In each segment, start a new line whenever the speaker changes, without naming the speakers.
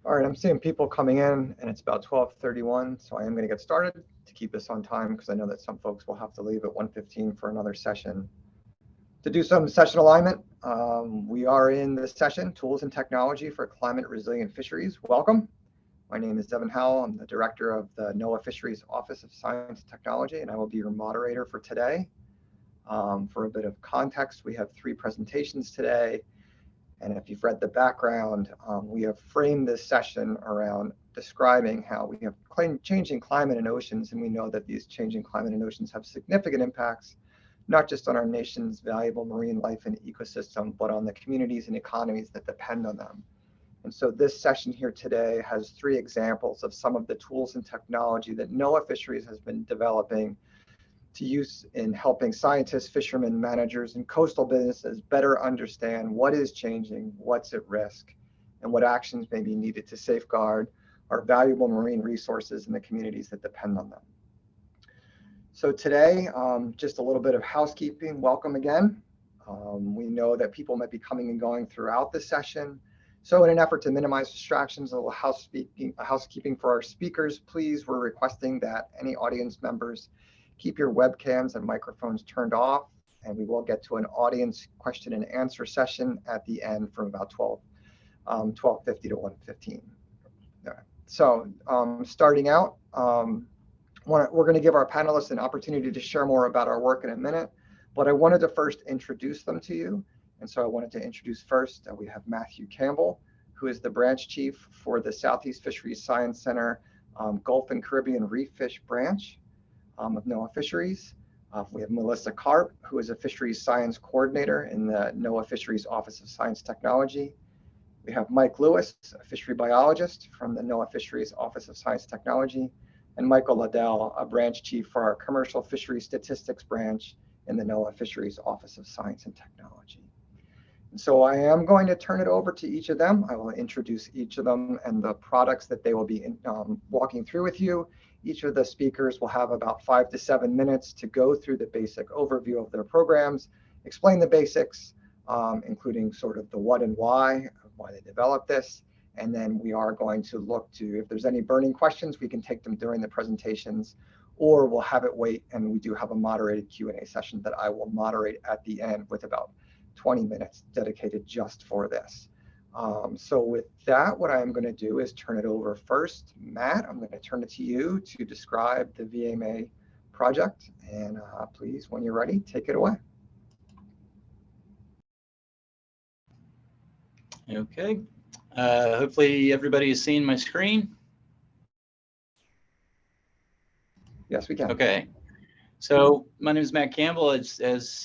All right, I'm seeing people coming in, and it's about 12:31, so I am going to get started to keep us on time because I know that some folks will have to leave at 1:15 for another session. To do some session alignment, we are in the session, Tools and Technology for Climate Resilient Fisheries. Welcome. My name is Devin Howell. I'm the director of the NOAA Fisheries Office of Science and Technology, and I will be your moderator for today. For a bit of context, we have 3 presentations today. And if you've read the background, we have framed this session around describing how we have changing climate and oceans, and we know that these changing climate and oceans have significant impacts, not just on our nation's valuable marine life and ecosystem, but on the communities and economies that depend on them. And so this session here today has 3 examples of some of the tools and technology that NOAA Fisheries has been developing to use in helping scientists, fishermen, managers, and coastal businesses better understand what is changing, what's at risk, and what actions may be needed to safeguard our valuable marine resources and the communities that depend on them. So today, just a little bit of housekeeping. Welcome again. We know that people might be coming and going throughout the session. So in an effort to minimize distractions, a little housekeeping for our speakers, please, we're requesting that any audience members keep your webcams and microphones turned off, and we will get to an audience question and answer session at the end from about 12:50 to 1:15. Right. So starting out, we're going to give our panelists an opportunity to share more about our work in a minute, but I wanted to first introduce them to you. And so I wanted to introduce first, we have Matthew Campbell, who is the branch chief for the Southeast Fisheries Science Center Gulf and Caribbean Reef Fish Branch of NOAA Fisheries. We have Melissa Karp, who is a fisheries science coordinator in the NOAA Fisheries Office of Science Technology. We have Mike Lewis, a fishery biologist from the NOAA Fisheries Office of Science Technology, and Michael Ledau, a branch chief for our Commercial Fisheries Statistics branch in the NOAA Fisheries Office of Science and Technology. And so I am going to turn it over to each of them. I will introduce each of them and the products that they will be walking through with you. Each of the speakers will have about 5 to 7 minutes to go through the basic overview of their programs, explain the basics, including sort of the what and why they developed this. And then we are going to look to, if there's any burning questions, we can take them during the presentations, or we'll have it wait, and we do have a moderated Q&A session that I will moderate at the end with about 20 minutes dedicated just for this. So with that, what I'm going to do is turn it over first. Matt, I'm going to turn it to you to describe the VMA project. And please, when you're ready, take it away.
Okay. Hopefully everybody is seeing my screen.
Yes, we can.
Okay. So my name is Matt Campbell. As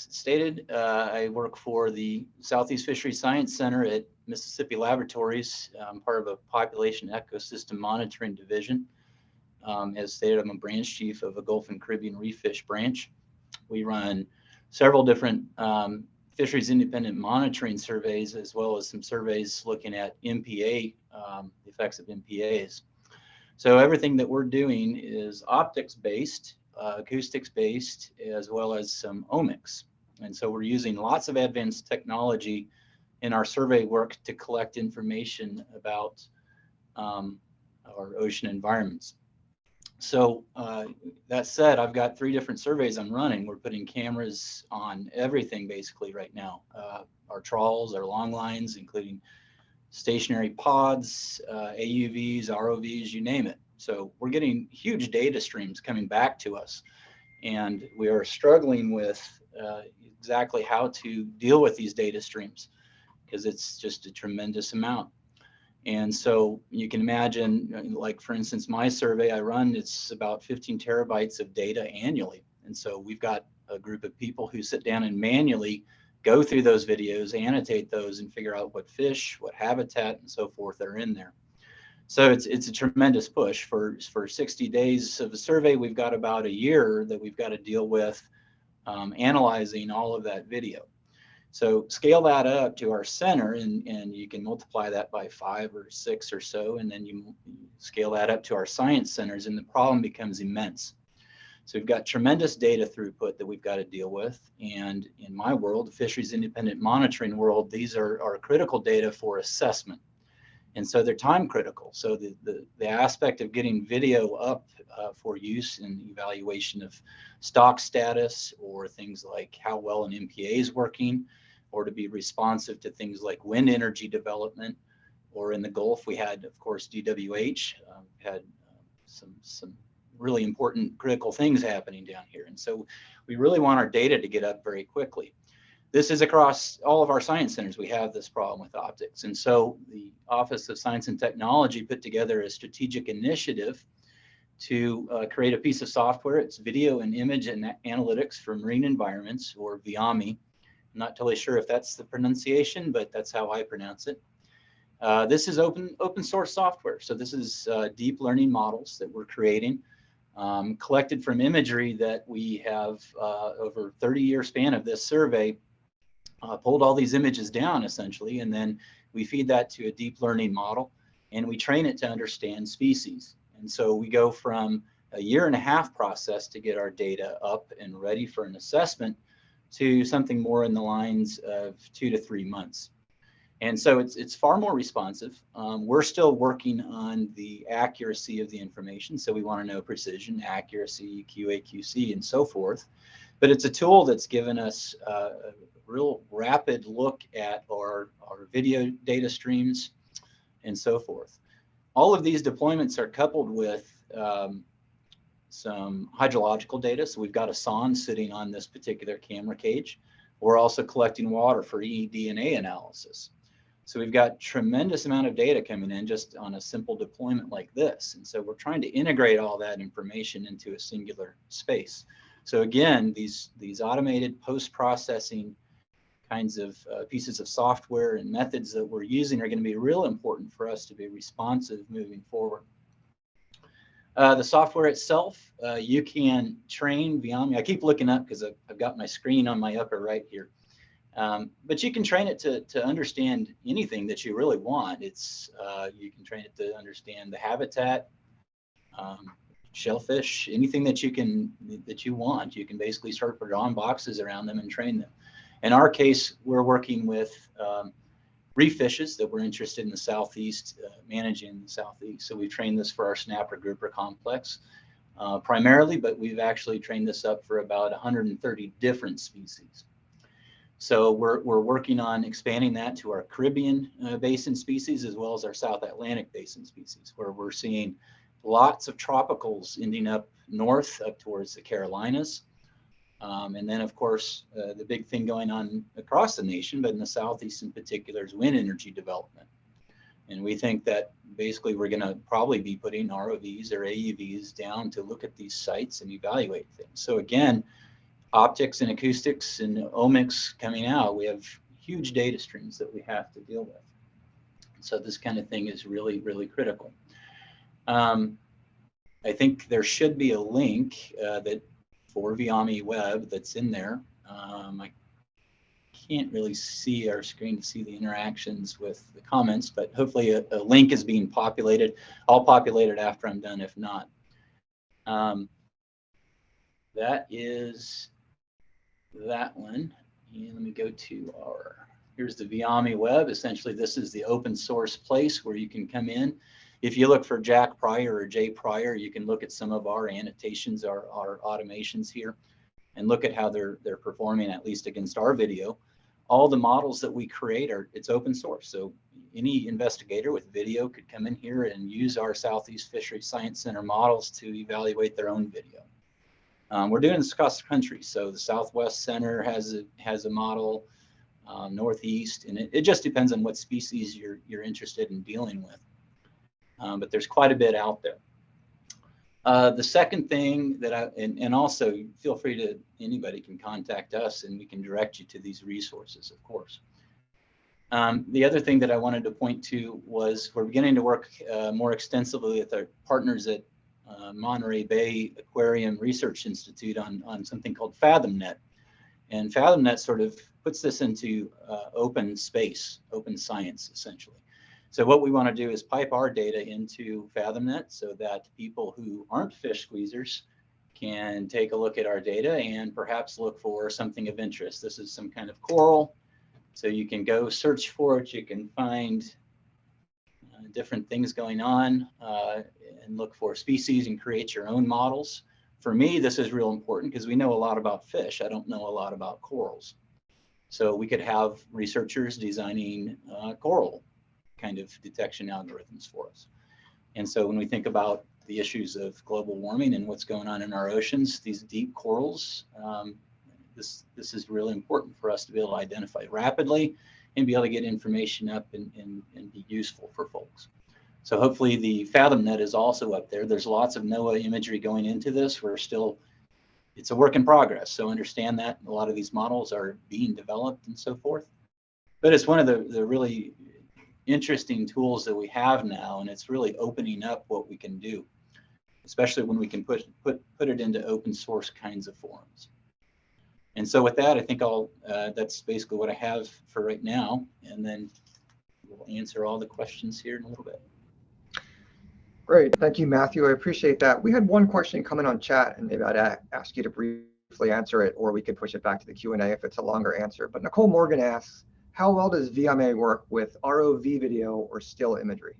stated, I work for the Southeast Fisheries Science Center at Mississippi Laboratories. I'm part of a population ecosystem monitoring division. As stated, I'm a branch chief of a Gulf and Caribbean reef fish branch. We run several different fisheries independent monitoring surveys, as well as some surveys looking at MPA, the effects of MPAs. So everything that we're doing is optics based, acoustics based, as well as some omics. And so we're using lots of advanced technology in our survey work to collect information about our ocean environments. So that said, I've got 3 different surveys I'm running. We're putting cameras on everything basically right now. Our trawls, our long lines, including stationary pods, AUVs, ROVs, you name it. So we're getting huge data streams coming back to us, and we are struggling with exactly how to deal with these data streams because it's just a tremendous amount. And so you can imagine, like for instance, my survey I run, it's about 15 terabytes of data annually. And so we've got a group of people who sit down and manually go through those videos, annotate those, and figure out what fish, what habitat, and so forth are in there. So it's a tremendous push. For 60 days of the survey, we've got about a year that we've got to deal with analyzing all of that video. So scale that up to our center, and you can multiply that by 5 or 6 or so, and then you scale that up to our science centers, and the problem becomes immense. So we've got tremendous data throughput that we've got to deal with. And in my world, the fisheries independent monitoring world, these are critical data for assessment. And so they're time critical. So the aspect of getting video up for use in evaluation of stock status, or things like how well an MPA is working, or to be responsive to things like wind energy development, or in the Gulf, we had, of course, DWH, had some really important critical things happening down here. And so we really want our data to get up very quickly. This is across all of our science centers. We have this problem with optics. And so the Office of Science and Technology put together a strategic initiative to create a piece of software. It's video and image and analytics for marine environments, or VIAMI. I'm not totally sure if that's the pronunciation, but that's how I pronounce it. This is open source software. So this is deep learning models that we're creating, collected from imagery that we have over 30-year span of this survey. Pulled all these images down essentially, and then we feed that to a deep learning model, and we train it to understand species. And so we go from a 1.5-year process to get our data up and ready for an assessment to something more in the lines of 2 to 3 months. And so it's far more responsive. We're still working on the accuracy of the information. So we want to know precision, accuracy, QA, QC, and so forth. But it's a tool that's given us a real rapid look at our video data streams and so forth. All of these deployments are coupled with some hydrological data. So we've got a sonde sitting on this particular camera cage. We're also collecting water for eDNA analysis. So we've got tremendous amount of data coming in just on a simple deployment like this. And so we're trying to integrate all that information into a singular space. So again, these automated post-processing kinds of pieces of software and methods that we're using are going to be real important for us to be responsive moving forward. The software itself, you can train VIAMI. I keep looking up because I've got my screen on my upper right here. But you can train it to understand anything that you really want. You can train it to understand the habitat, shellfish, anything that you want. You can basically start drawing boxes around them and train them. In our case, we're working with reef fishes that we're interested in the Southeast, managing in the Southeast. So we've trained this for our snapper grouper complex primarily, but we've actually trained this up for about 130 different species. So we're working on expanding that to our Caribbean basin species, as well as our South Atlantic basin species, where we're seeing lots of tropicals ending up north, up towards the Carolinas. And then, of course, the big thing going on across the nation, but in the Southeast in particular, is wind energy development. And we think that basically we're going to probably be putting ROVs or AUVs down to look at these sites and evaluate things. So again, optics and acoustics and omics coming out, we have huge data streams that we have to deal with. So this kind of thing is really, really critical. I think there should be a link that for VIAMI Web that's in there. I can't really see our screen to see the interactions with the comments, but hopefully a link is being populated. I'll populate it after I'm done, if not. That is that one. And let me go to here's the VIAMI Web. Essentially, this is the open source place where you can come in. If you look for Jack Pryor or Jay Pryor, you can look at some of our annotations, our automations here, and look at how they're performing, at least against our video. All the models that we create it's open source. So any investigator with video could come in here and use our Southeast Fisheries Science Center models to evaluate their own video. We're doing this across the country. So the Southwest Center has a model, Northeast, and it just depends on what species you're interested in dealing with. But there's quite a bit out there. The second thing that and also feel free to, anybody can contact us and we can direct you to these resources, of course. The other thing that I wanted to point to was we're beginning to work more extensively with our partners at Monterey Bay Aquarium Research Institute on something called FathomNet. And FathomNet sort of puts this into open space, open science, essentially. So what we want to do is pipe our data into FathomNet so that people who aren't fish squeezers can take a look at our data and perhaps look for something of interest. This is some kind of coral. So you can go search for it. You can find different things going on, and look for species and create your own models. For me, this is real important because we know a lot about fish. I don't know a lot about corals. So we could have researchers designing coral kind of detection algorithms for us. And so when we think about the issues of global warming and what's going on in our oceans, these deep corals, this is really important for us to be able to identify rapidly and be able to get information up and be useful for folks. So hopefully the Fathom Net is also up there. There's lots of NOAA imagery going into this. It's a work in progress. So understand that a lot of these models are being developed and so forth. But it's one of the really interesting tools that we have now, and it's really opening up what we can do, especially when we can put it into open source kinds of forums. And so with that, I think that's basically what I have for right now. And then we'll answer all the questions here in a little bit.
Great. Thank you, Matthew. I appreciate that. We had one question come in on chat, and maybe I'd ask you to briefly answer it, or we could push it back to the Q&A if it's a longer answer. But Nicole Morgan asks, how well does VMA work with ROV video or still imagery?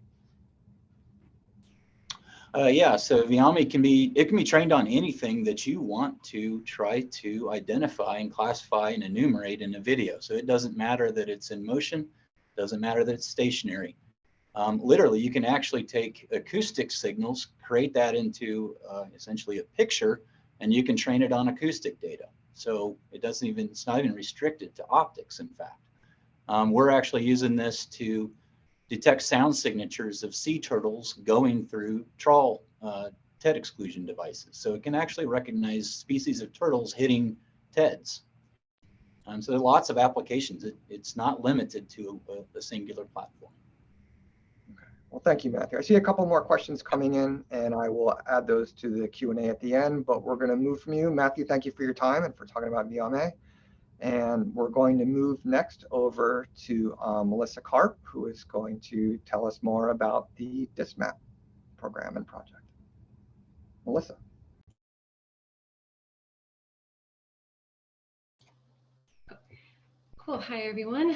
Yeah, so VMA can be trained on anything that you want to try to identify and classify and enumerate in a video. So it doesn't matter that it's in motion, doesn't matter that it's stationary. Literally, you can actually take acoustic signals, create that into essentially a picture, and you can train it on acoustic data. So it's not even restricted to optics, in fact. We're actually using this to detect sound signatures of sea turtles going through trawl TED exclusion devices. So it can actually recognize species of turtles hitting TEDs. So there are lots of applications. It's not limited to a singular platform.
Okay. Well, thank you, Matthew. I see a couple more questions coming in, and I will add those to the Q&A at the end, but we're going to move from you. Matthew, thank you for your time and for talking about VMA. And we're going to move next over to Melissa Karp, who is going to tell us more about the Diskmap program and project. Melissa.
Cool. Hi, everyone.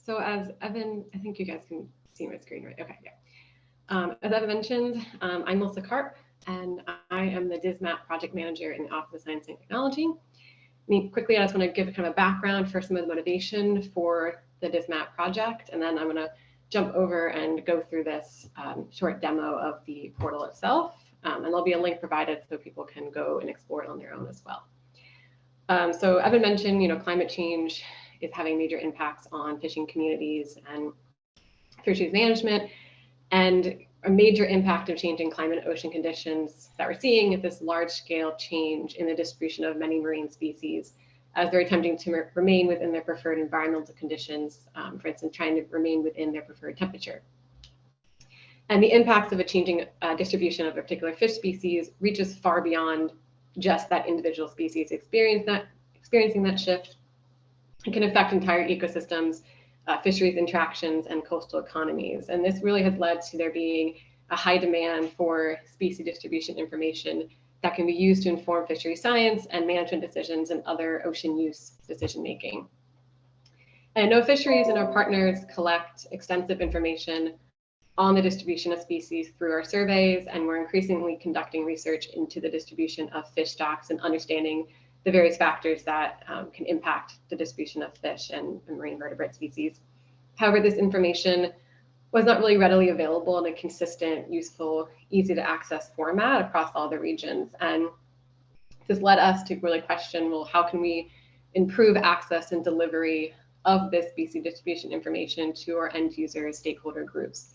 So as Evan, I think you guys can see my screen, right? Okay, yeah. As Evan mentioned, I'm Melissa Karp, and I am the Diskmap project manager in the Office of Science and Technology. Quickly, I just want to give kind of a background for some of the motivation for the Diskmap project, and then I'm going to jump over and go through this short demo of the portal itself. And there'll be a link provided so people can go and explore it on their own as well. So Evan mentioned, climate change is having major impacts on fishing communities and fisheries management, and a major impact of changing climate and ocean conditions that we're seeing is this large-scale change in the distribution of many marine species as they're attempting to remain within their preferred environmental conditions, for instance, trying to remain within their preferred temperature. And the impacts of a changing distribution of a particular fish species reaches far beyond just that individual species experiencing that shift. It can affect entire ecosystems, fisheries interactions, and coastal economies. And this really has led to there being a high demand for species distribution information that can be used to inform fishery science and management decisions and other ocean use decision making. And NOAA Fisheries and our partners collect extensive information on the distribution of species through our surveys, and we're increasingly conducting research into the distribution of fish stocks and understanding the various factors that can impact the distribution of fish and marine vertebrate species. However, this information was not really readily available in a consistent, useful, easy to access format across all the regions. And this led us to really question, well, how can we improve access and delivery of this species distribution information to our end users, stakeholder groups?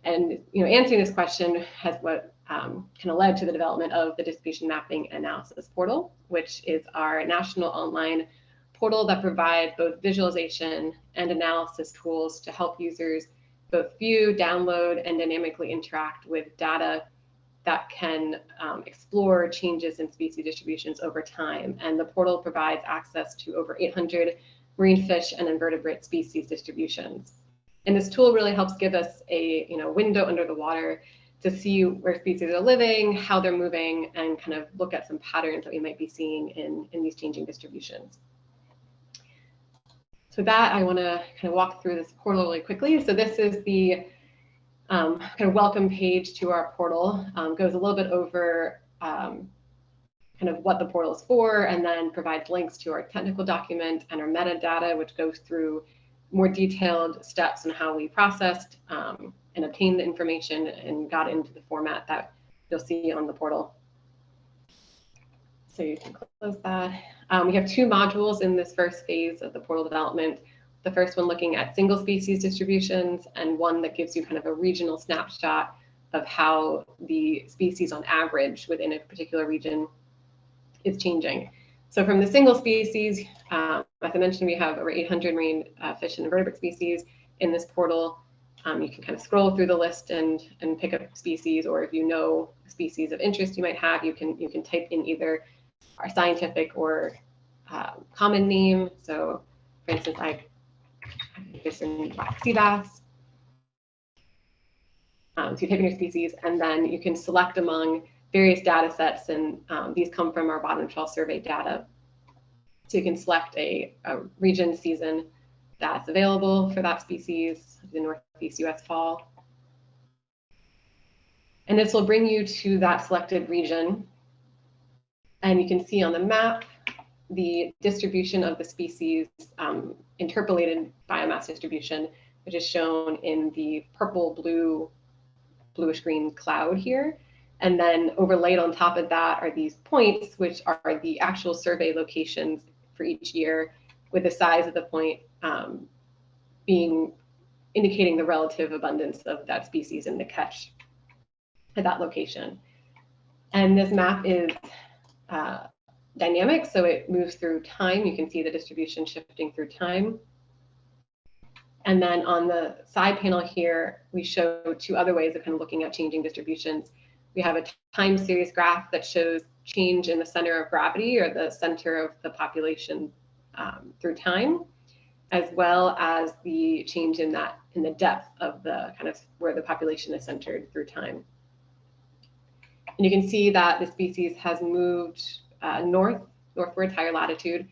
And answering this question has what kind of led to the development of the Distribution Mapping Analysis Portal, which is our national online portal that provides both visualization and analysis tools to help users both view, download, and dynamically interact with data that can explore changes in species distributions over time. And the portal provides access to over 800 marine fish and invertebrate species distributions. And this tool really helps give us a window under the water to see where species are living, how they're moving, and kind of look at some patterns that we might be seeing in these changing distributions. So that I want to kind of walk through this portal really quickly. So this is the kind of welcome page to our portal. Goes a little bit over kind of what the portal is for, and then provides links to our technical document and our metadata, which goes through more detailed steps on how we processed and obtained the information and got into the format that you'll see on the portal. So you can close that. We have two modules in this first phase of the portal development. The first one looking at single species distributions, and one that gives you kind of a regional snapshot of how the species on average within a particular region is changing. So from the single species, as I mentioned, we have over 800 marine fish and invertebrate species in this portal. You can kind of scroll through the list and pick up species, or if you know species of interest you might have, you can type in either our scientific or common name. So for instance, there's some black sea bass. So you type in your species, and then you can select among various data sets, and these come from our bottom trawl survey data. So you can select a region season that's available for that species, the Northeast US fall. And this will bring you to that selected region. And you can see on the map the distribution of the species, interpolated biomass distribution, which is shown in the purple, blue, bluish green cloud here. And then overlaid on top of that are these points, which are the actual survey locations for each year, with the size of the point indicating the relative abundance of that species in the catch at that location. And this map is dynamic, so it moves through time. You can see the distribution shifting through time. And then on the side panel here, we show two other ways of kind of looking at changing distributions. We have a time series graph that shows change in the center of gravity, or the center of the population through time, as well as the change in the depth of the kind of where the population is centered through time. And you can see that the species has moved northwards, higher latitude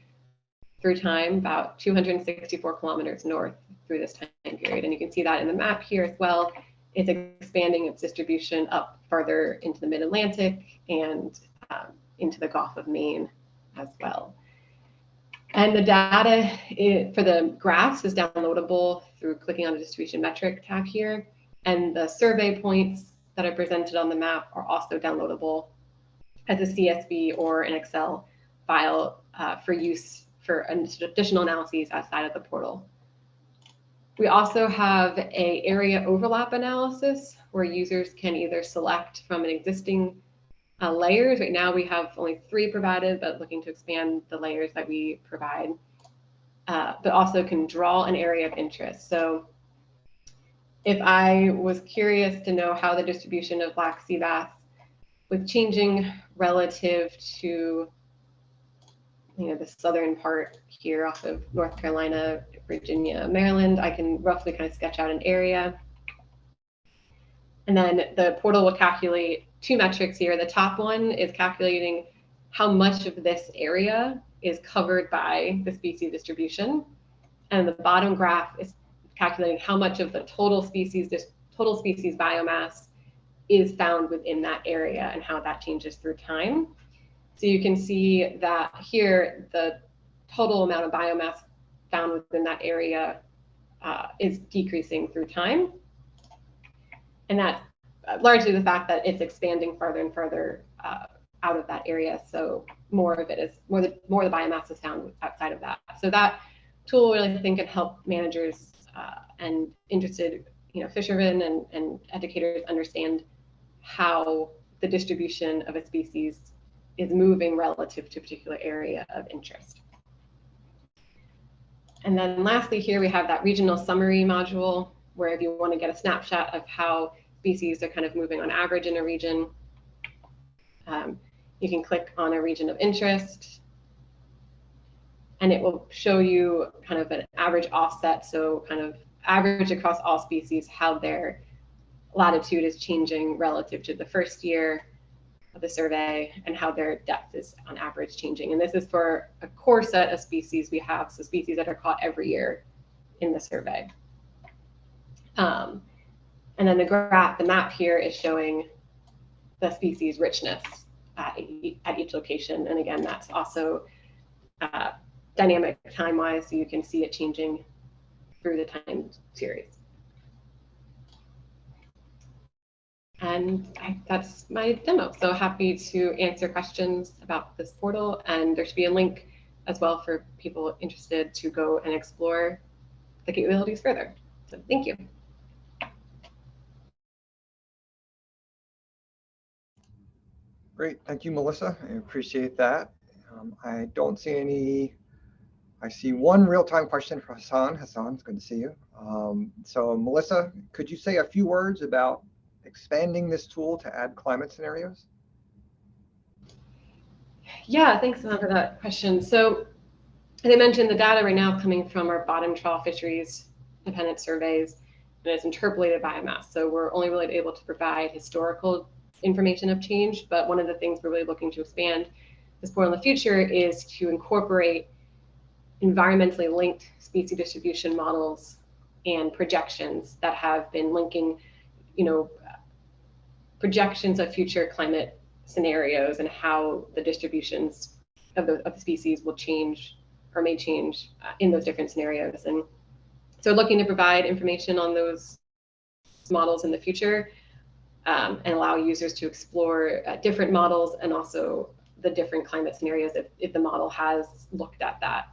through time, about 264 kilometers north through this time period. And you can see that in the map here as well. It's expanding its distribution up further into the mid-Atlantic and into the Gulf of Maine as well. And the data for the graphs is downloadable through clicking on the distribution metric tab here. And the survey points that are presented on the map are also downloadable as a CSV or an Excel file for use for additional analyses outside of the portal. We also have an area overlap analysis where users can either select from an existing layers. Right now we have only 3 provided, but looking to expand the layers that we provide, but also can draw an area of interest. So if I was curious to know how the distribution of black sea bass was changing relative to the southern part here off of North Carolina, Virginia, Maryland, I can roughly kind of sketch out an area. And then the portal will calculate 2 metrics here. The top one is calculating how much of this area is covered by the species distribution. And the bottom graph is calculating how much of the total species biomass is found within that area and how that changes through time. So you can see that here, the total amount of biomass found within that area is decreasing through time. And that's largely the fact that it's expanding further and further out of that area. So more of the biomass is found outside of that. So that tool really, I think, can help managers and interested fishermen and educators understand how the distribution of a species is moving relative to a particular area of interest. And then lastly, here we have that regional summary module, where if you want to get a snapshot of how species are kind of moving on average in a region, you can click on a region of interest, and it will show you kind of an average offset, so kind of average across all species, how their latitude is changing relative to the first year of the survey, and how their depth is on average changing. And this is for a core set of species we have, so species that are caught every year in the survey. And And then the map here is showing the species richness at each location. And again, that's also dynamic time-wise, so you can see it changing through the time series. And that's my demo. So happy to answer questions about this portal. And there should be a link as well for people interested to go and explore the capabilities further. So thank you.
Great, thank you, Melissa. I appreciate that. I don't see any. I see one real-time question for Hassan. Hassan, it's good to see you. So Melissa, could you say a few words about expanding this tool to add climate scenarios?
Yeah, thanks for that question. So as I mentioned, the data right now coming from our bottom trawl fisheries independent surveys, and it's interpolated biomass. So we're only really able to provide historical information of change, but one of the things we're really looking to expand this portal in the future is to incorporate environmentally linked species distribution models and projections that have been linking, projections of future climate scenarios and how the distributions of the species will change or may change in those different scenarios. And so looking to provide information on those models in the future and allow users to explore different models and also the different climate scenarios if the model has looked at that.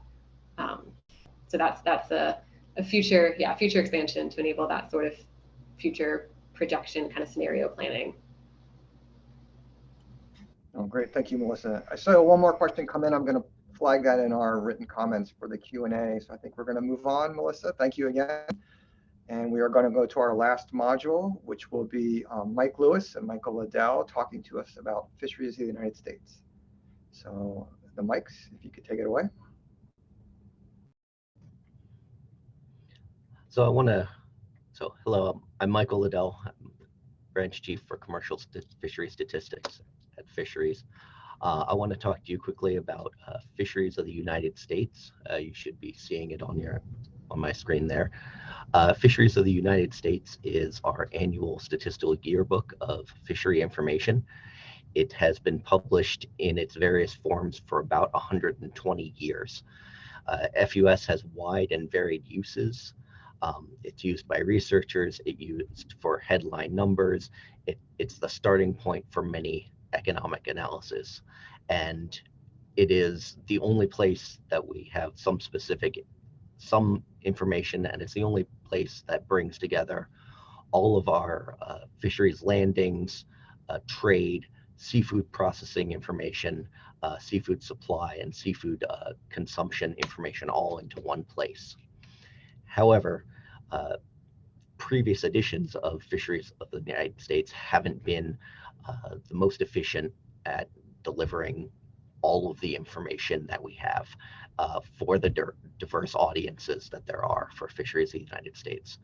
So that's a future expansion to enable that sort of future projection kind of scenario planning.
Oh, great. Thank you, Melissa. I saw one more question come in. I'm going to flag that in our written comments for the Q&A. So I think we're going to move on, Melissa. Thank you again. And we are going to go to our last module, which will be Mike Lewis and Michael Ledau talking to us about fisheries in the United States. So the mics, if you could take it away.
Hello, I'm Michael Ledau. I'm Branch Chief for Commercial Fishery Statistics at Fisheries. I want to talk to you quickly about fisheries of the United States. You should be seeing it on my screen there. Fisheries of the United States is our annual statistical yearbook of fishery information. It has been published in its various forms for about 120 years. FUS has wide and varied uses. It's used by researchers, it's used for headline numbers, it's the starting point for many economic analysis. And it is the only place that we have some information, and it's the only place that brings together all of our fisheries landings, trade, seafood processing information, seafood supply, and seafood consumption information all into one place. However, previous editions of Fisheries of the United States haven't been the most efficient at delivering all of the information that we have for the diverse audiences that there are for fisheries in the United States.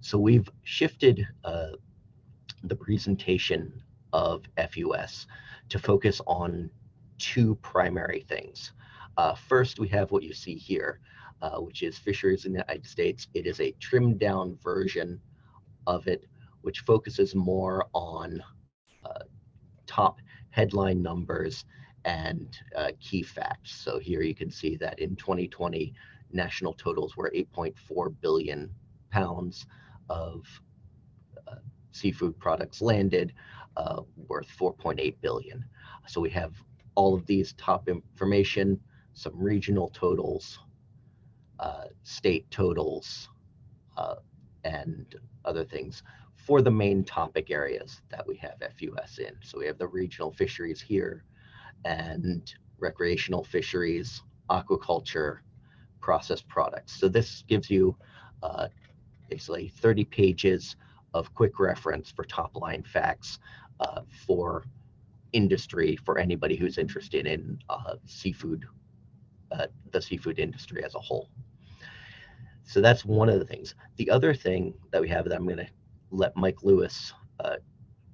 So we've shifted the presentation of FUS to focus on two primary things. First, we have what you see here, which is fisheries in the United States. It is a trimmed down version of it, which focuses more on top headline numbers and key facts. So here you can see that in 2020, national totals were 8.4 billion pounds of seafood products landed, worth 4.8 billion. So we have all of these top information, some regional totals, state totals, and other things for the main topic areas that we have FUS in. So we have the regional fisheries here, and recreational fisheries, aquaculture, processed products. So this gives you basically 30 pages of quick reference for top line facts for industry, for anybody who's interested in seafood, the seafood industry as a whole. So that's one of the things. The other thing that we have that I'm going to let Mike Lewis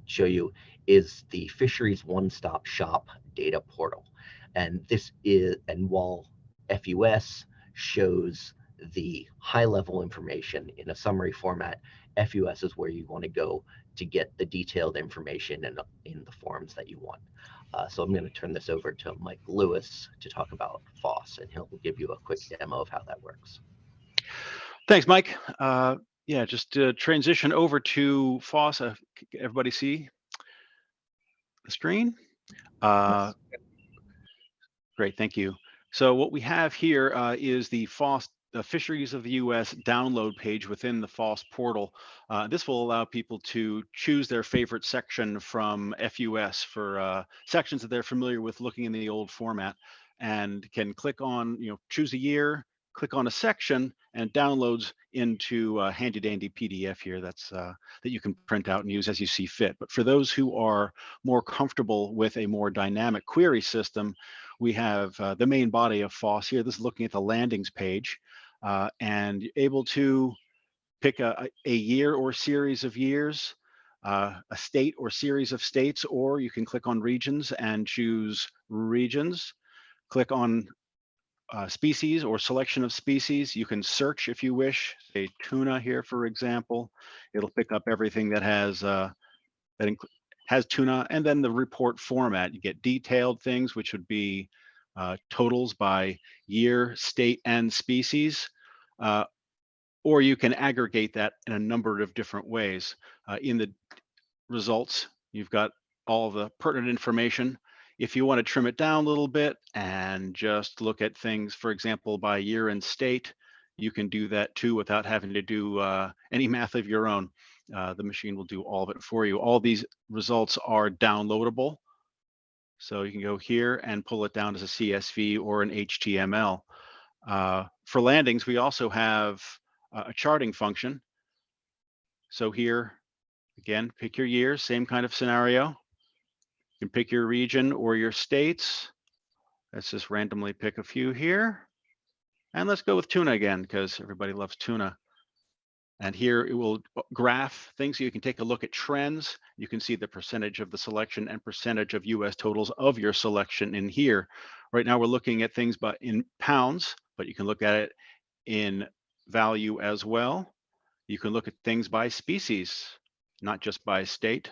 show you is the Fisheries One-Stop Shop data portal. And this is, and while FUS shows the high level information in a summary format, FUS is where you want to go to get the detailed information in the forms that you want. So I'm going to turn this over to Mike Lewis to talk about Foss, and he'll give you a quick demo of how that works.
Thanks, Mike. Yeah, just transition over to Foss. Everybody see the screen?
Yes.
Great, thank you. So what we have here is the Foss Fisheries of the U.S. download page within the Foss portal. This will allow people to choose their favorite section from FUS for sections that they're familiar with looking in the old format, and can click on, choose a year, click on a section, and it downloads into a handy dandy PDF here that you can print out and use as you see fit. But for those who are more comfortable with a more dynamic query system, we have the main body of Foss here. This is looking at the landings page, and you're able to pick a year or series of years, a state or series of states, or you can click on regions and choose regions. Click on species or selection of species. You can search if you wish, say tuna here, for example. It'll pick up everything that has tuna, and then the report format. You get detailed things, which would be totals by year, state, and species, or you can aggregate that in a number of different ways. In the results, you've got all the pertinent information. If you want to trim it down a little bit and just look at things, for example, by year and state, you can do that too without having to do any math of your own. The machine will do all of it for you. All these results are downloadable. So you can go here and pull it down as a CSV or an HTML. For landings, we also have a charting function. So here, again, pick your year, same kind of scenario. You can pick your region or your states. Let's just randomly pick a few here. And let's go with tuna again, because everybody loves tuna. And here it will graph things, so you can take a look at trends. You can see the percentage of the selection and percentage of US totals of your selection in here. Right now we're looking at things in pounds, but you can look at it in value as well. You can look at things by species, not just by state.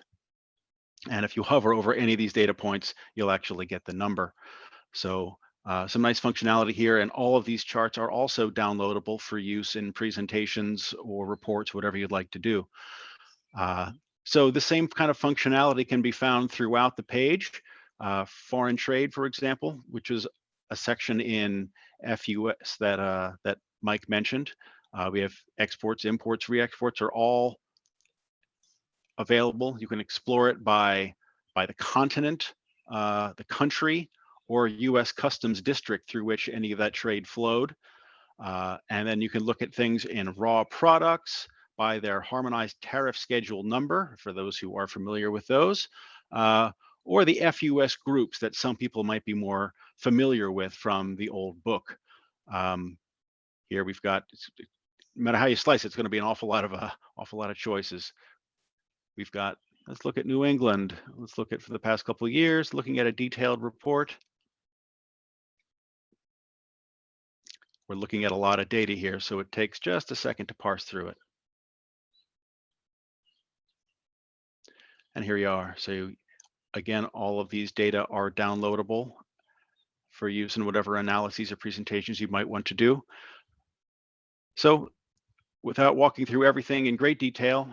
And if you hover over any of these data points, you'll actually get the number. So some nice functionality here, and all of these charts are also downloadable for use in presentations or reports, whatever you'd like to do. So the same kind of functionality can be found throughout the page. Foreign trade, for example, which is a section in FUS that Mike mentioned. We have exports, imports, re-exports are all available. You can explore it by the continent, the country, or US Customs district through which any of that trade flowed. And then you can look at things in raw products by their harmonized tariff schedule number, for those who are familiar with those, or the FUS groups that some people might be more familiar with from the old book. Here we've got, no matter how you slice it, it's going to be an awful lot of choices. We've got, let's look at New England. Let's look at for the past couple of years, looking at a detailed report. We're looking at a lot of data here, so it takes just a second to parse through it. And here you are. So again, all of these data are downloadable for use in whatever analyses or presentations you might want to do. So without walking through everything in great detail,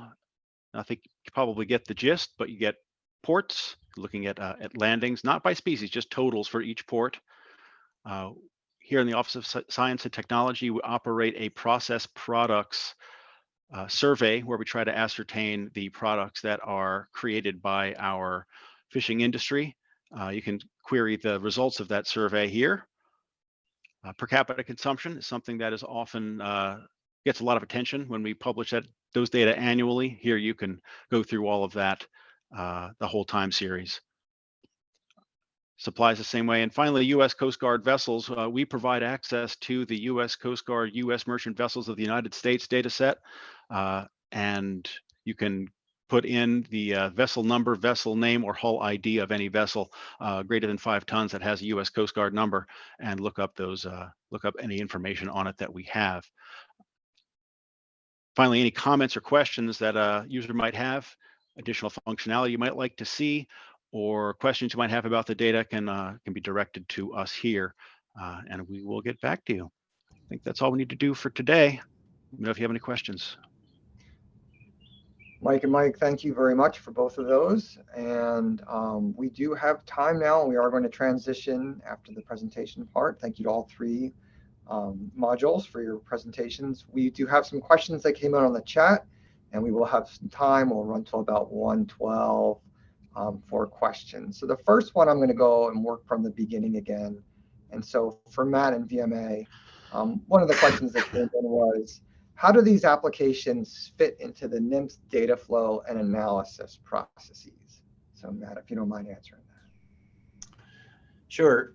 I think you probably get the gist, but you get ports, looking at landings, not by species, just totals for each port. Here in the Office of Science and Technology, we operate a process products survey where we try to ascertain the products that are created by our fishing industry. You can query the results of that survey here. Per capita consumption is something that is often gets a lot of attention when we publish those data annually. Here you can go through all of that, the whole time series. Supplies the same way. And finally, U.S. Coast Guard vessels. We provide access to the U.S. Coast Guard, U.S. Merchant Vessels of the United States data set. And you can put in the vessel number, vessel name, or hull ID of any vessel greater than 5 tons that has a U.S. Coast Guard number, and look up any information on it that we have. Finally, any comments or questions that a user might have, additional functionality you might like to see, or questions you might have about the data can be directed to us here, and we will get back to you. I think that's all we need to do for today. Let me know if you have any questions.
Mike and Mike, thank you very much for both of those. And we do have time now, and we are going to transition after the presentation part. Thank you to all three modules for your presentations. We do have some questions that came out on the chat, and we will have some time. We'll run till about 1:12 for questions. So the first one, I'm going to go and work from the beginning again. And so for Matt and VMA, one of the questions that came in was, how do these applications fit into the NIMS data flow and analysis processes? So Matt, if you don't mind answering that.
Sure.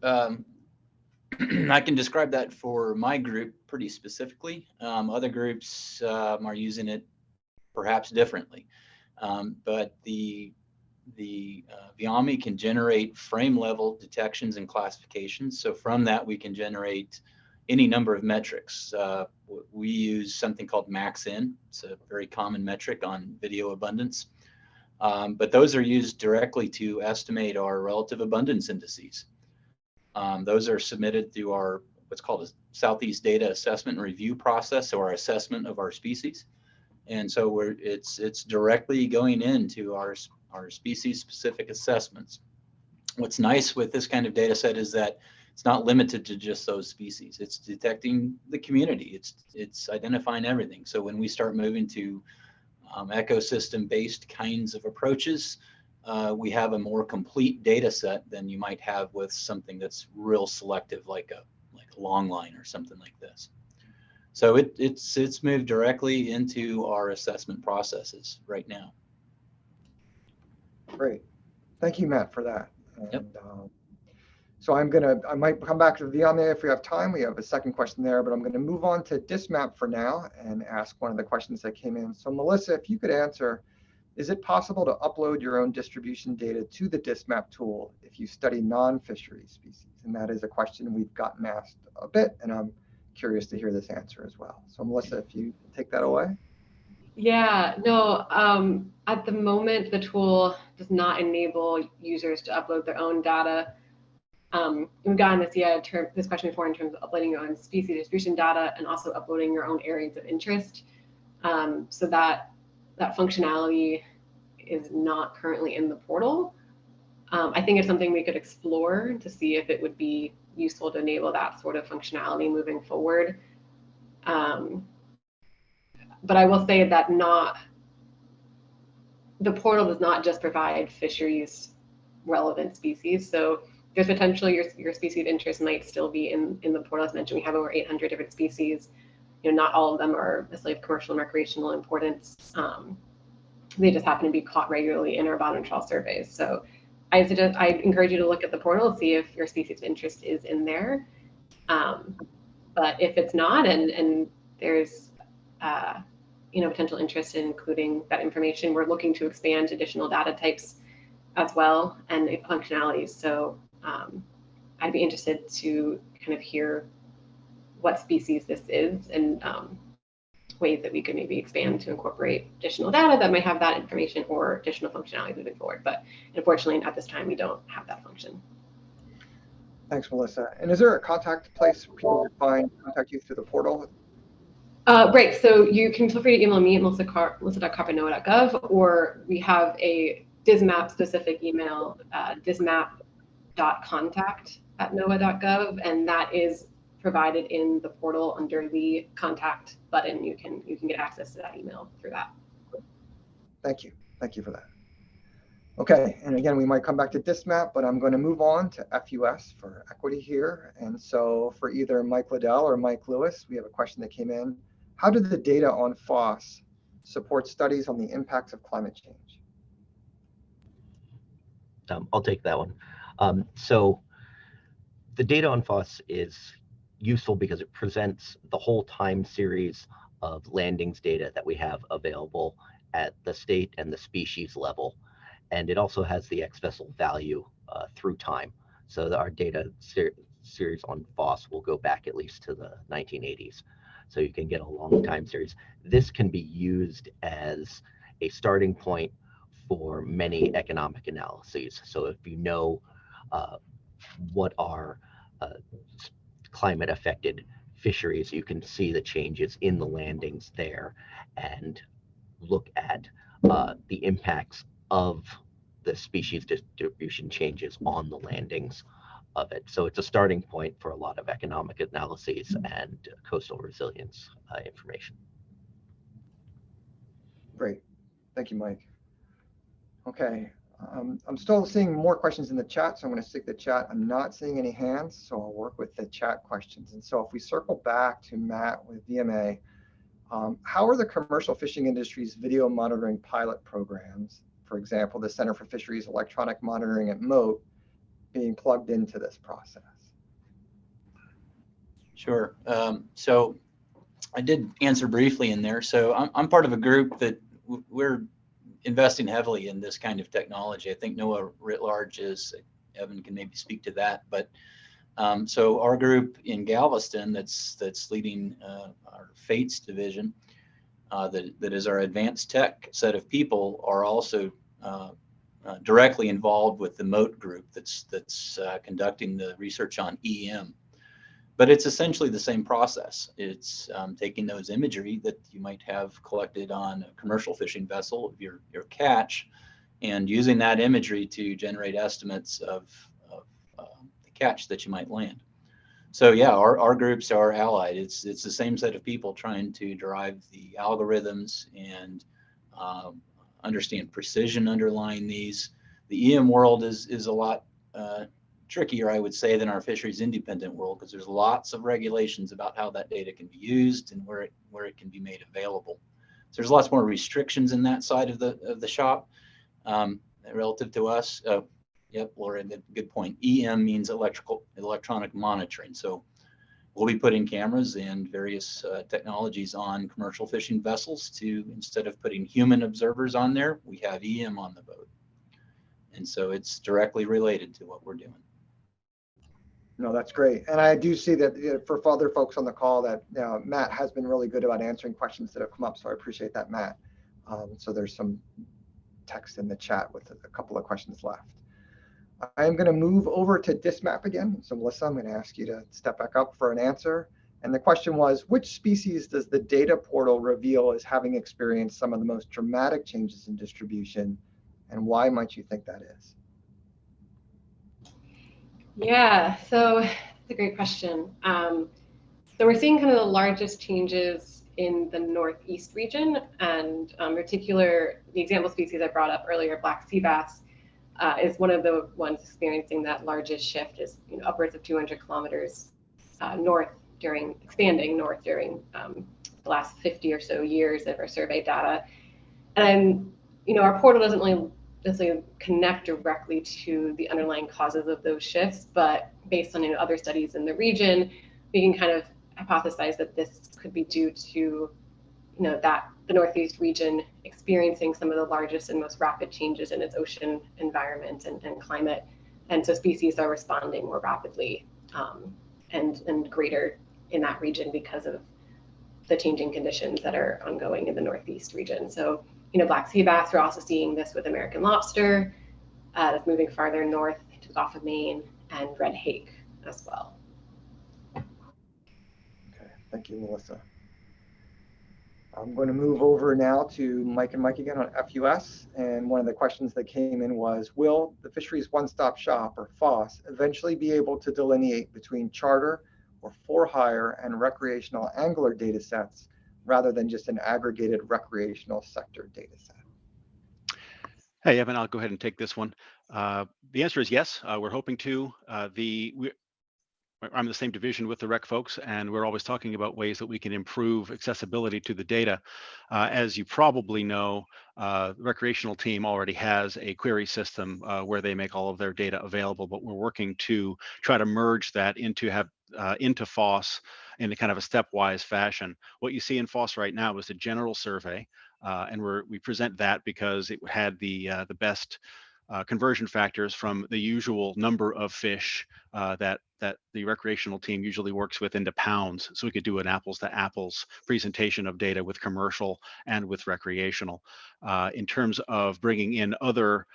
I can describe that for my group pretty specifically. Other groups are using it perhaps differently. But the VIAMI can generate frame level detections and classifications. So from that, we can generate any number of metrics. We use something called MaxIn. It's a very common metric on video abundance. But those are used directly to estimate our relative abundance indices. Those are submitted through our what's called a Southeast Data Assessment and Review process, or our assessment of our species. And so it's directly going into our species specific assessments. What's nice with this kind of data set is that it's not limited to just those species. It's detecting the community. It's identifying everything. So when we start moving to ecosystem-based kinds of approaches, we have a more complete data set than you might have with something that's real selective, like a long line or something like this. So it's moved directly into our assessment processes right now.
Great. Thank you, Matt, for that. And,
yep.
So I might come back to VMA if we have time. We have a second question there, but I'm going to move on to Diskmap for now and ask one of the questions that came in. So Melissa, if you could answer, is it possible to upload your own distribution data to the Diskmap tool if you study non-fishery species? And that is a question we've gotten asked a bit, and I'm curious to hear this answer as well. So Melissa, if you take that away.
Yeah, no, at the moment, the tool does not enable users to upload their own data. We've gotten this question before in terms of uploading your own species distribution data and also uploading your own areas of interest. So that functionality is not currently in the portal. I think it's something we could explore to see if it would be useful to enable that sort of functionality moving forward. But I will say that the portal does not just provide fisheries relevant species. So there's potential your species of interest might still be in the portal. As mentioned, we have over 800 different species. Not all of them are necessarily of commercial and recreational importance. They just happen to be caught regularly in our bottom trawl surveys. So I encourage you to look at the portal, see if your species of interest is in there. But if it's not, and there's potential interest in including that information, we're looking to expand additional data types as well and functionalities. So I'd be interested to kind of hear what species this is and ways that we could maybe expand to incorporate additional data that might have that information or additional functionality moving forward. But unfortunately, at this time, we don't have that function.
Thanks, Melissa. And is there a contact place for people to contact you through the portal?
Great. So you can feel free to email me at melissa.carp@noaa.gov, or we have a Diskmap specific email, diskmap.contact@noaa.gov, and that is provided in the portal under the contact button. You can get access to that email through that.
Thank you for that. Okay, and again, we might come back to Diskmap, but I'm going to move on to FUS for equity here. And so for either Mike Ledau or Mike Lewis, we have a question that came in. How do the data on Foss support studies on the impacts of climate change?
I'll take that one. So the data on Foss is useful because it presents the whole time series of landings data that we have available at the state and the species level. And it also has the ex-vessel value through time. So our data series on Foss will go back at least to the 1980s. So you can get a long time series. This can be used as a starting point for many economic analyses. So if you know what are climate affected fisheries, you can see the changes in the landings there and look at the impacts of the species distribution changes on the landings of it. So it's a starting point for a lot of economic analyses and coastal resilience information.
Great. Thank you, Mike. Okay. I'm still seeing more questions in the chat, so I'm going to stick the chat. I'm not seeing any hands, so I'll work with the chat questions. And so if we circle back to Matt with VMA, how are the commercial fishing industry's video monitoring pilot programs, for example, the Center for Fisheries electronic monitoring at MOAT, being plugged into this process?
Sure. So I did answer briefly in there. So I'm part of a group that we're investing heavily in this kind of technology. I think NOAA writ large is. Evan can maybe speak to that. But so our group in Galveston that's leading our FATES division, that is our advanced tech set of people, are also directly involved with the MOAT group that's conducting the research on EM. But it's essentially the same process. It's taking those imagery that you might have collected on a commercial fishing vessel of your catch, and using that imagery to generate estimates of the catch that you might land. So yeah, our groups are allied. It's the same set of people trying to derive the algorithms and understand precision underlying these. The EM world is a lot trickier, I would say, than our fisheries independent world, because there's lots of regulations about how that data can be used and where it can be made available. So there's lots more restrictions in that side of the shop relative to us. Yep, Laura, good point. EM means electronic monitoring. So we'll be putting cameras and various technologies on commercial fishing vessels to, instead of putting human observers on there, we have EM on the boat. And so it's directly related to what we're doing.
No, that's great. And I do see that for other folks on the call that Matt has been really good about answering questions that have come up. So I appreciate that, Matt. So there's some text in the chat with a couple of questions left. I'm going to move over to Diskmap again. So Melissa, I'm going to ask you to step back up for an answer. And the question was, which species does the data portal reveal as having experienced some of the most dramatic changes in distribution? And why might you think that is?
Yeah, so that's a great question. So we're seeing kind of the largest changes in the Northeast region, and in particular, the example species I brought up earlier, black sea bass, is one of the ones experiencing that largest shift, is upwards of 200 kilometers expanding north during the last 50 or so years of our survey data. And our portal doesn't really necessarily connect directly to the underlying causes of those shifts, but based on other studies in the region, we can kind of hypothesize that this could be due to that the Northeast region experiencing some of the largest and most rapid changes in its ocean environment and climate, and so species are responding more rapidly and greater in that region because of the changing conditions that are ongoing in the Northeast region. So black sea bass, we're also seeing this with American lobster that's moving farther north to the Gulf of Maine, and red hake as well.
Okay, thank you, Melissa. I'm going to move over now to Mike and Mike again on FUS. And one of the questions that came in was, will the Fisheries One-Stop Shop, or Foss, eventually be able to delineate between charter or for-hire and recreational angler data sets rather than just an aggregated recreational sector data set?
Hey, Evan, I'll go ahead and take this one. The answer is yes. We're hoping to. I'm in the same division with the rec folks, and we're always talking about ways that we can improve accessibility to the data. As you probably know, the recreational team already has a query system where they make all of their data available, but we're working to try to merge that into Foss in a kind of a stepwise fashion. What you see in Foss right now is a general survey, and we present that because it had the best conversion factors from the usual number of fish that the recreational team usually works with into pounds. So we could do an apples to apples presentation of data with commercial and with recreational. In terms of bringing in other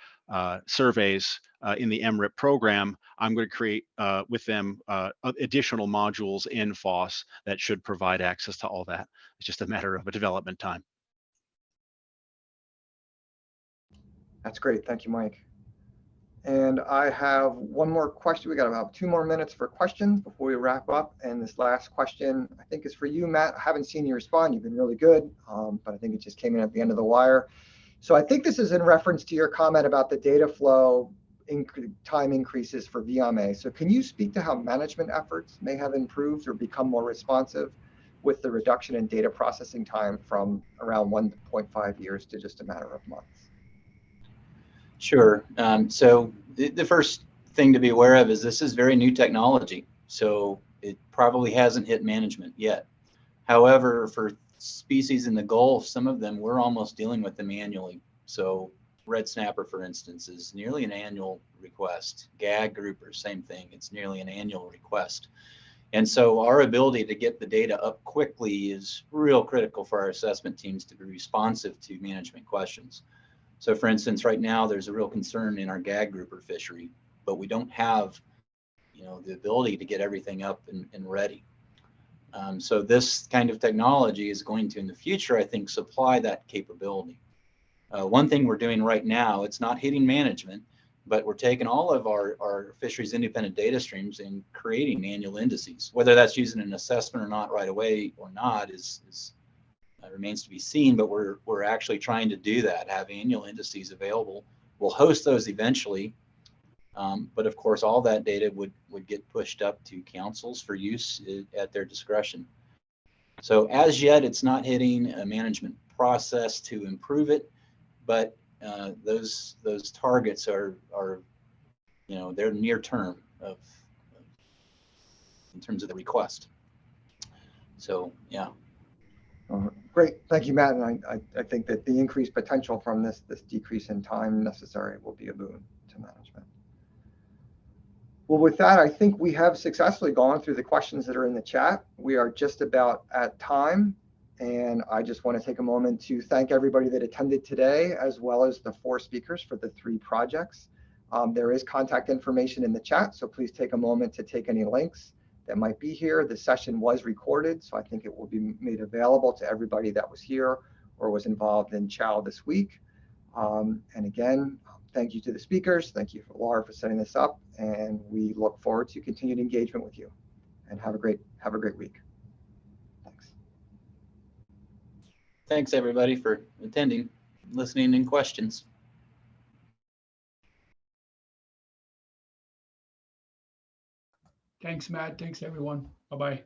surveys in the MRIP program, I'm going to create with them additional modules in Foss that should provide access to all that. It's just a matter of a development time.
That's great. Thank you, Mike. And I have one more question. We got about 2 more minutes for questions before we wrap up. And this last question, I think, is for you, Matt. I haven't seen you respond. You've been really good, but I think it just came in at the end of the wire. So I think this is in reference to your comment about the data flow time increases for VMA. So can you speak to how management efforts may have improved or become more responsive with the reduction in data processing time from around 1.5 years to just a matter of months?
Sure. So the first thing to be aware of is this is very new technology, so it probably hasn't hit management yet. However, for species in the Gulf, some of them we're almost dealing with them annually. So red snapper, for instance, is nearly an annual request. Gag grouper, same thing. It's nearly an annual request. And so our ability to get the data up quickly is real critical for our assessment teams to be responsive to management questions. So for instance, right now there's a real concern in our gag grouper fishery, but we don't have, the ability to get everything up and ready. So this kind of technology is going to, in the future, I think, supply that capability. One thing we're doing right now, it's not hitting management, but we're taking all of our fisheries independent data streams and creating annual indices. Whether that's using an assessment or not right away or not is remains to be seen, but we're actually trying to do that, have annual indices available. We'll host those eventually, but of course all that data would get pushed up to councils for use at their discretion. So as yet it's not hitting a management process to improve it, but those targets are they're near term in terms of the request. So yeah.
Great, thank you, Matt. And I think that the increased potential from this decrease in time necessary will be a boon to management. Well, with that, I think we have successfully gone through the questions that are in the chat. We are just about at time. And I just want to take a moment to thank everybody that attended today, as well as the 4 speakers for the 3 projects. There is contact information in the chat, so please take a moment to take any links that might be here. The session was recorded, so I think it will be made available to everybody that was here or was involved in CHOW this week. And again, thank you to the speakers. Thank you, Laura, for setting this up. And we look forward to continued engagement with you. And have a great week. Thanks.
Thanks everybody for attending, listening, and questions.
Thanks, Matt. Thanks, everyone. Bye-bye.